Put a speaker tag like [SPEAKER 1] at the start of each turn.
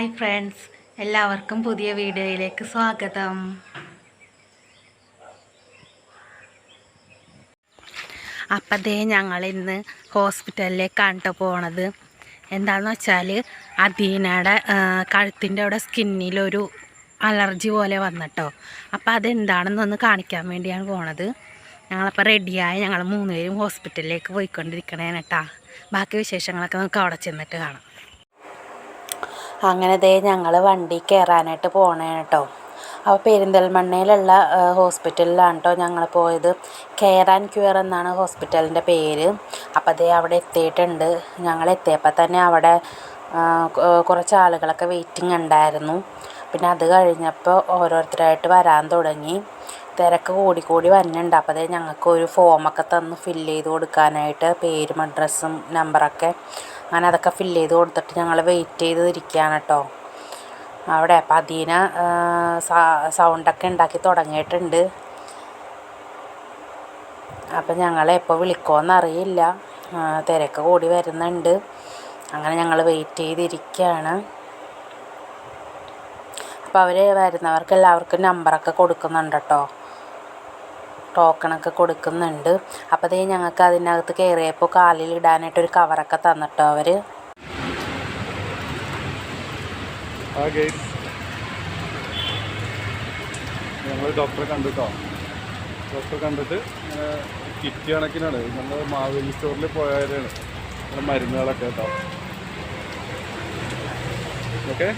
[SPEAKER 1] Hi friends, എല്ലാവർക്കും പുതിയ വീഡിയോയിലേക്ക് സ്വാഗതം. അപ്പം ഞങ്ങൾ ഇന്ന് ഹോസ്പിറ്റലിലേക്കാണ് പോണത്. എന്താണെന്ന് വെച്ചാൽ അദീനയുടെ കഴുത്തിൻ്റെ അവിടെ സ്കിന്നിലൊരു അലർജി പോലെ വന്നിട്ടോ. അപ്പോൾ അതെന്താണെന്നൊന്ന് കാണിക്കാൻ വേണ്ടിയാണ് പോണത്. ഞങ്ങളപ്പോൾ റെഡിയായി ഞങ്ങൾ 3 പേരും ഹോസ്പിറ്റലിലേക്ക് പോയിക്കൊണ്ടിരിക്കണേന് കേട്ടോ. ബാക്കി വിശേഷങ്ങളൊക്കെ നമുക്ക് അവിടെ ചെന്നിട്ട് കാണാം. അങ്ങനെ ഞങ്ങൾ വണ്ടി കയറാനായിട്ട് പോകണേ കേട്ടോ. അപ്പോൾ പെരിന്തൽമണ്ണയിലുള്ള ഹോസ്പിറ്റലിലാണ് കേട്ടോ ഞങ്ങൾ പോയത്. കെയർ ആൻഡ് ക്യൂർ എന്നാണ് ഹോസ്പിറ്റലിൻ്റെ പേര്. അപ്പോൾ അവിടെ എത്തിയിട്ടുണ്ട്. ഞങ്ങൾ എത്തിയപ്പോൾ തന്നെ അവിടെ കുറച്ച് ആളുകളൊക്കെ വെയിറ്റിംഗ് ഉണ്ടായിരുന്നു. പിന്നെ അത് കഴിഞ്ഞപ്പോൾ ഓരോരുത്തരായിട്ട് വരാൻ തുടങ്ങി. തിരക്ക് കൂടി വരുന്നുണ്ട്. അപ്പോൾ ഞങ്ങൾക്ക് ഒരു ഫോമൊക്കെ തന്ന് ഫില്ല് ചെയ്ത് കൊടുക്കാനായിട്ട്, പേരും അഡ്രസ്സും നമ്പറൊക്കെ. അങ്ങനെ അതൊക്കെ ഫില്ല് ചെയ്ത് കൊടുത്തിട്ട് ഞങ്ങൾ വെയിറ്റ് ചെയ്ത് ഇരിക്കുകയാണ് കേട്ടോ അവിടെ. അപ്പം അദീന സൗണ്ടൊക്കെ ഉണ്ടാക്കി തുടങ്ങിയിട്ടുണ്ട്. അപ്പം ഞങ്ങളെ എപ്പോൾ വിളിക്കുമോയെന്നറിയില്ല, തിരക്ക് കൂടി വരുന്നുണ്ട്. അങ്ങനെ ഞങ്ങൾ വെയിറ്റ് ചെയ്തിരിക്കുകയാണ്. അപ്പോൾ അവർ വരുന്നവർക്ക് എല്ലാവർക്കും നമ്പറൊക്കെ കൊടുക്കുന്നുണ്ട് കേട്ടോ, ടോക്കണൊക്കെ കൊടുക്കുന്നുണ്ട്. അപ്പോൾ ഞങ്ങൾക്ക് അതിനകത്ത് കയറിയപ്പോൾ കാലിൽ ഇടാനായിട്ടൊരു കവറൊക്കെ തന്നിട്ടോ അവർ.
[SPEAKER 2] ഞങ്ങൾ ഡോക്ടറെ കണ്ടിട്ടോ. ഡോക്ടറെ കണ്ടിട്ട് കിറ്റ് കണക്കിനാണ് നമ്മൾ മാവേലി സ്റ്റോറിൽ പോയാലാണ് മരുന്നുകളൊക്കെ കേട്ടോ. ഓക്കെ.